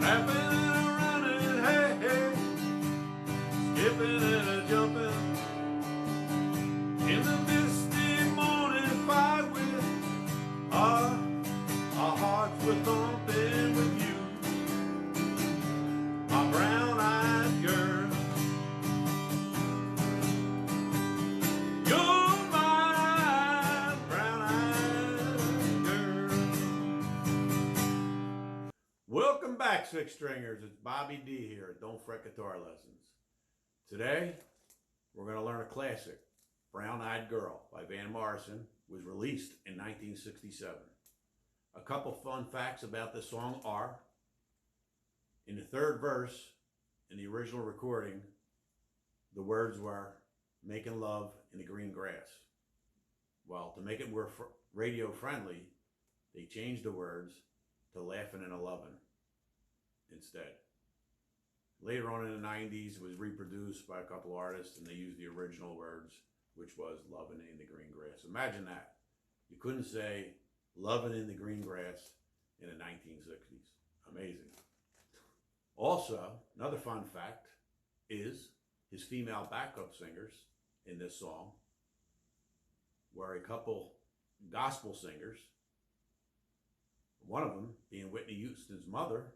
Rapping and a running, hey, hey, skipping and a jumping in the misty morning fire with our hearts were thumping with you, my brown-eyed girl. You're my brown-eyed girl. Welcome back, Six Stringers. It's Bobby D here at Don't Fret Guitar Lessons. Today, we're going to learn a classic, Brown-Eyed Girl by Van Morrison, was released in 1967. A couple fun facts about this song are, in the third verse, in the original recording, the words were, making love in the green grass. Well, to make it more radio friendly, they changed the words to laughing and a lovin' instead. Later on in the 90s, it was reproduced by a couple artists and they used the original words, which was lovin' in the green grass. Imagine that. You couldn't say lovin' in the green grass in the 1960s. Amazing. Also, another fun fact is his female backup singers in this song were a couple gospel singers, one of them being Whitney Houston's mother,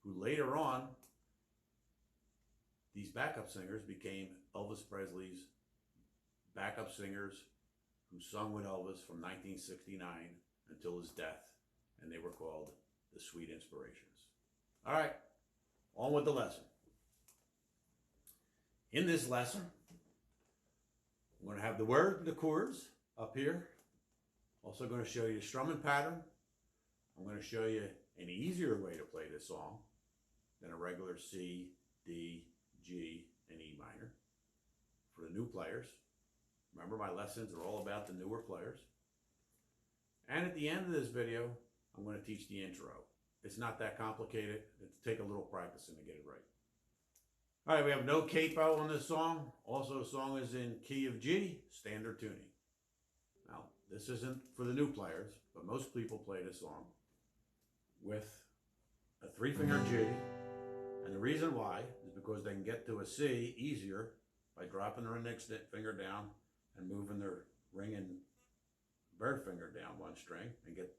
who later on, these backup singers became Elvis Presley's backup singers who sung with Elvis from 1969 until his death, and they were called the Sweet Inspirations. All right, on with the lesson. In this lesson, I'm going to have the word and the chords up here. Also going to show you the strumming pattern. I'm going to show you an easier way to play this song than a regular C, D, G, and E minor. For the new players, remember my lessons are all about the newer players. And at the end of this video, I'm going to teach the intro. It's not that complicated. It'll take a little practicing to get it right. All right, we have no capo on this song. Also, the song is in key of G, standard tuning. Now, this isn't for the new players, but most people play this song with a 3-finger G. And the reason why is because they can get to a C easier by dropping their index finger down and moving their ring and bird finger down one string and get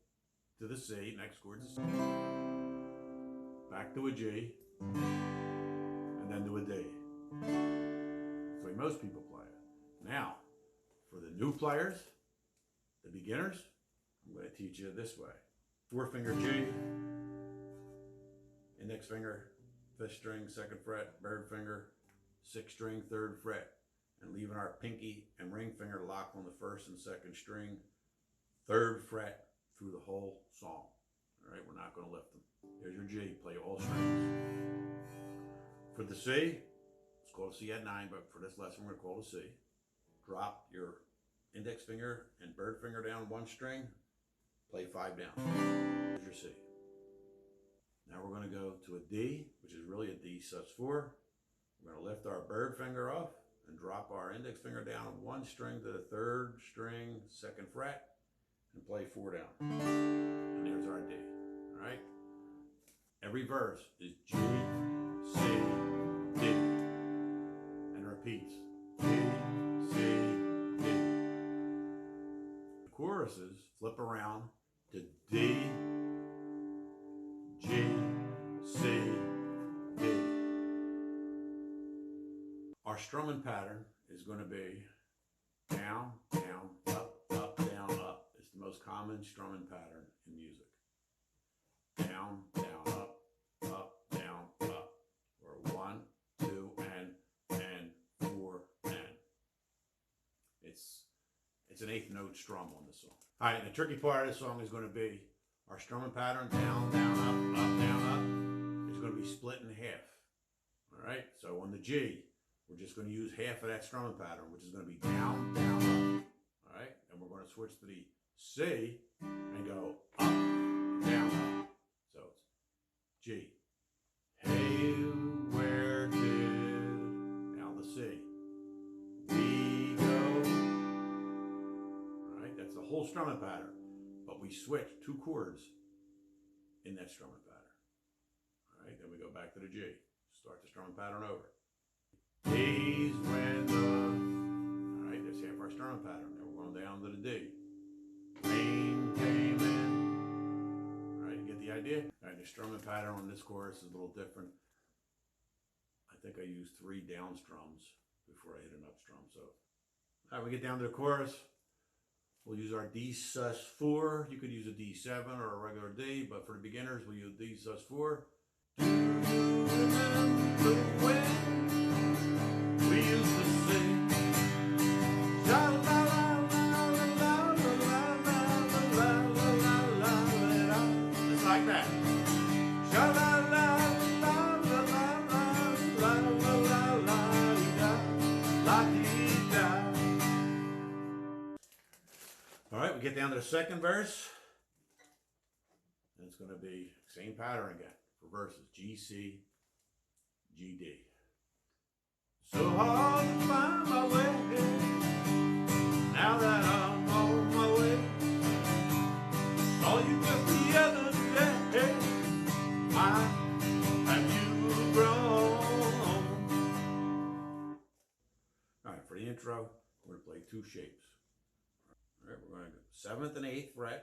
to the C, next chord is C. Back to a G, and then to a D. That's the way most people play it. Now, for the new players, the beginners, I'm going to teach you this way. 4-finger G, index finger, 5th string, 2nd fret, bird finger, 6th string, 3rd fret, and leaving our pinky and ring finger locked on the 1st and 2nd string, 3rd fret through the whole song. All right, we're not going to lift them. Here's your G, play all strings. For the C, it's called a C at 9, but for this lesson, we're going to call it a C. Drop your index finger and bird finger down one string, play 5 down. Here's your C. Now we're going to go to a D, which is really a D sus4. We're going to lift our bird finger off and drop our index finger down one string to the 3rd string, 2nd fret, and play 4 down. And there's our D. All right? Every verse is G, C, D. And it repeats. G, C, D. The choruses flip around to D, G, C, D. Our strumming pattern is going to be down, down, up, up, down, up. It's the most common strumming pattern in music. Down, down, up, down, up. Or 1, 2, and 4, and. It's an 8th note strum on this song. All right, the tricky part of this song is going to be our strumming pattern, down, down, up, down, up, is going to be split in half. All right, so on the G, we're just going to use half of that strumming pattern, which is going to be down, down, up. All right, and we're going to switch to the C and go up, down, up. So it's G. Hail, where did, now the C. We go. All right, that's the whole strumming pattern. But we switch 2 chords in that strumming pattern. All right, then we go back to the G. Start the strumming pattern over. D's when the, all right, that's half our strumming pattern. Now we're going down to the D. Rain came in. All right, you get the idea? All right, the strumming pattern on this chorus is a little different. I think I used 3 down strums before I hit an up strum. So, all right, we get down to the chorus. We'll use our D sus4. You could use a D7 or a regular D, but for the beginners, we'll use D sus4. We used to sing. Just like that. All right, we get down to the second verse. And it's going to be same pattern again for verses. G, C, G, D. So hard to find my way now that I'm on my way. Saw you just the other day. Have you grown? All right, for the intro, we're going to play 2 shapes. All right, we're going to go 7th and 8th fret,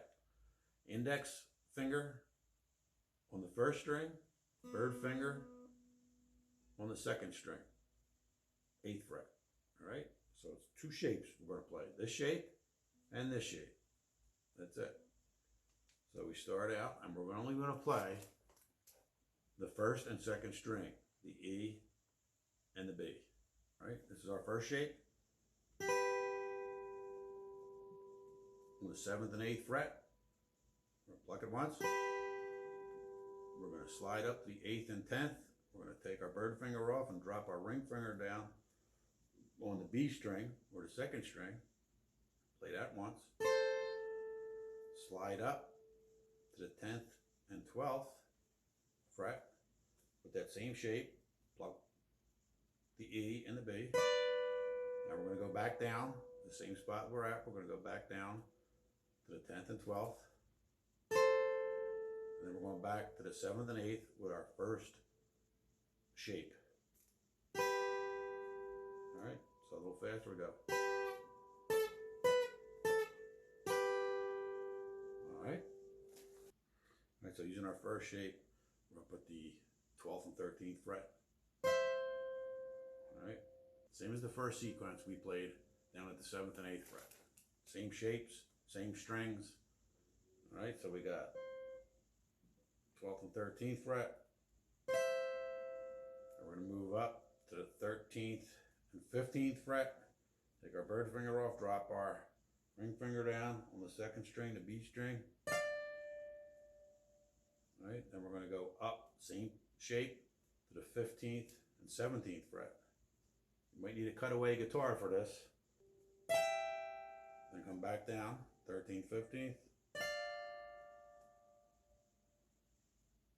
index finger on the 1st string, 3rd finger on the 2nd string, 8th fret. All right, so it's 2 shapes we're going to play. This shape and this shape. That's it. So we start out, and we're only going to play the 1st and 2nd string, the E and the B. All right, this is our first shape. On the 7th and 8th fret, we're going to pluck it once. We're going to slide up the 8th and 10th. We're going to take our bird finger off and drop our ring finger down on the B string or the 2nd string. Play that once. Slide up to the 10th and 12th fret with that same shape. Pluck the E and the B. Now we're going to go back down the same spot we're at. We're going to go back down to the 10th and 12th. And then we're going back to the 7th and 8th with our first shape. All right, so a little faster we go. All right. All right, so using our first shape, we're going to put the 12th and 13th fret. All right, same as the first sequence we played down at the 7th and 8th fret. Same shapes, same strings. All right, so we got 12th and 13th fret. And we're going to move up to the 13th and 15th fret. Take our bird finger off, drop our ring finger down on the 2nd string, the B string. All right, then we're going to go up, same shape, to the 15th and 17th fret. You might need a cutaway guitar for this. Then come back down, 13th, 15th.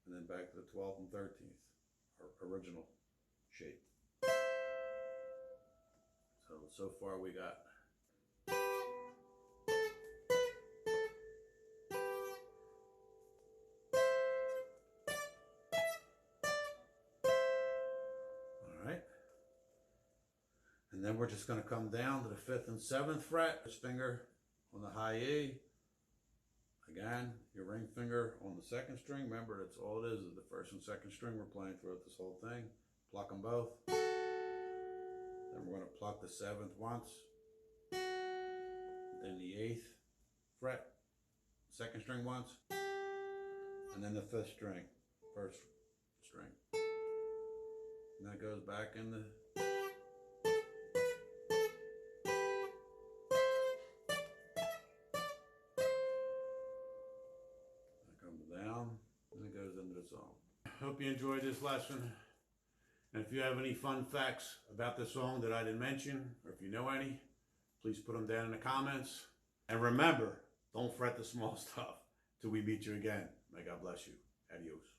And then back to the 12th and 13th, our original shape. So far we got all right. And then we're just going to come down to the 5th and 7th fret. This finger on the high E. Again, your ring finger on the 2nd string. Remember, that's all it is the 1st and 2nd string we're playing throughout this whole thing. Pluck them both. Then we're going to pluck the 7th once. Then the 8th fret, 2nd string once. And then the 5th string, 1st string. And that goes back in the down, and it goes into the song. Hope you enjoyed this lesson. And if you have any fun facts about this song that I didn't mention, or if you know any, please put them down in the comments. And remember, don't fret the small stuff till we meet you again. May God bless you. Adios.